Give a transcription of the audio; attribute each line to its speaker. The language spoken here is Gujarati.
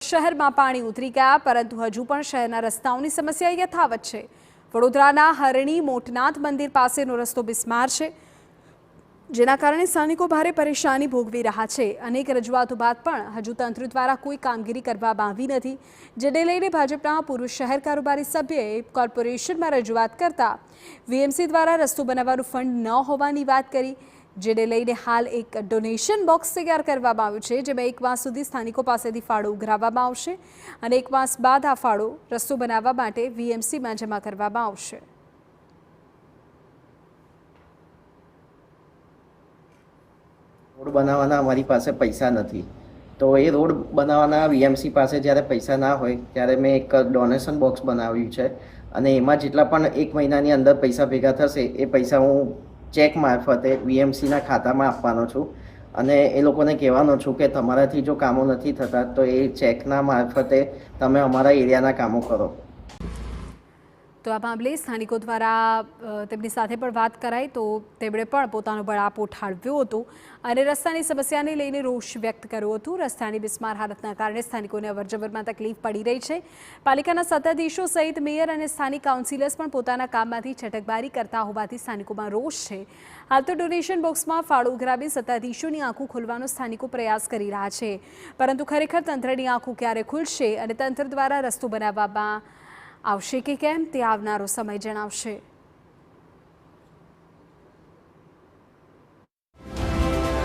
Speaker 1: શહેરમાં પાણી ઉતરી ગયા, પરંતુ હજુ પણ શહેરના રસ્તાઓની સમસ્યા યથાવત છે। વડોદરાના હરણી મોટનાથ મંદિર પાસેનો રસ્તો બિસ્માર છે, જેના કારણે સ્થાનિકો ભારે પરેશાની ભોગવી રહ્યા છે। અનેક રજૂઆતો બાદ પણ હજુ તંત્ર દ્વારા કોઈ કામગીરી કરવામાં આવી નથી, જેને લઈને ભાજપના પૂર્વ શહેર કારોબારી સભ્યએ કોર્પોરેશનમાં રજૂઆત કરતા વીએમસી દ્વારા રસ્તો બનાવવાનું ફંડ ન હોવાની વાત કરી, જેને લઈને હાલ એક ડોનેશન બોક્સ તૈયાર કરવામાં આવ્યું છે, જેમાં 1 માસ સુધી સ્થાનિકો પાસેથી ફાળો ઉઘરાવવામાં આવશે અને 1 માસ બાદ આ ફાળો રસ્તો બનાવવા માટે વીએમસીમાં જમા કરવામાં આવશે।
Speaker 2: રોડ બનાવવાના અમારી પાસે પૈસા નથી, તો એ રોડ બનાવવાના વીએમસી પાસે જ્યારે પૈસા ના હોય ત્યારે મેં એક ડોનેશન બોક્સ બનાવ્યું છે અને એમાં જેટલા પણ 1 મહિનાની અંદર પૈસા ભેગા થશે એ પૈસા હું ચેક મારફતે વીએમસીના ખાતામાં આપવાનો છું અને એ લોકોને કહેવાનો છું કે તમારાથી જો કામો નથી થતા તો એ ચેકના મારફતે તમે અમારા એરિયાના કામો કરો।
Speaker 1: તો આ મામલે સ્થાનિકો દ્વારા તેમની સાથે પણ વાત કરાઈ, તો તેમણે પણ પોતાનો બળાપો ઠાલવ્યો હતો અને રસ્તાની સમસ્યાને લઈને રોષ વ્યક્ત કર્યો હતો। રસ્તાની બિસ્માર હાલતના કારણે સ્થાનિકોને અવરજવરમાં તકલીફ પડી રહી છે। પાલિકાના સત્તાધીશો સહિત મેયર અને સ્થાનિક કાઉન્સિલર્સ પણ પોતાના કામમાંથી છટકબારી કરતા હોવાથી સ્થાનિકોમાં રોષ છે। હાલ તો ડોનેશન બોક્સમાં ફાળો ઉઘરાવી સત્તાધીશોની આંખો ખોલવાનો સ્થાનિકો પ્રયાસ કરી રહ્યા છે, પરંતુ ખરેખર તંત્રની આંખો ક્યારે ખુલશે અને તંત્ર દ્વારા રસ્તો બનાવવામાં આવશે કે કેમ તે આવનારો સમય જણાવશે।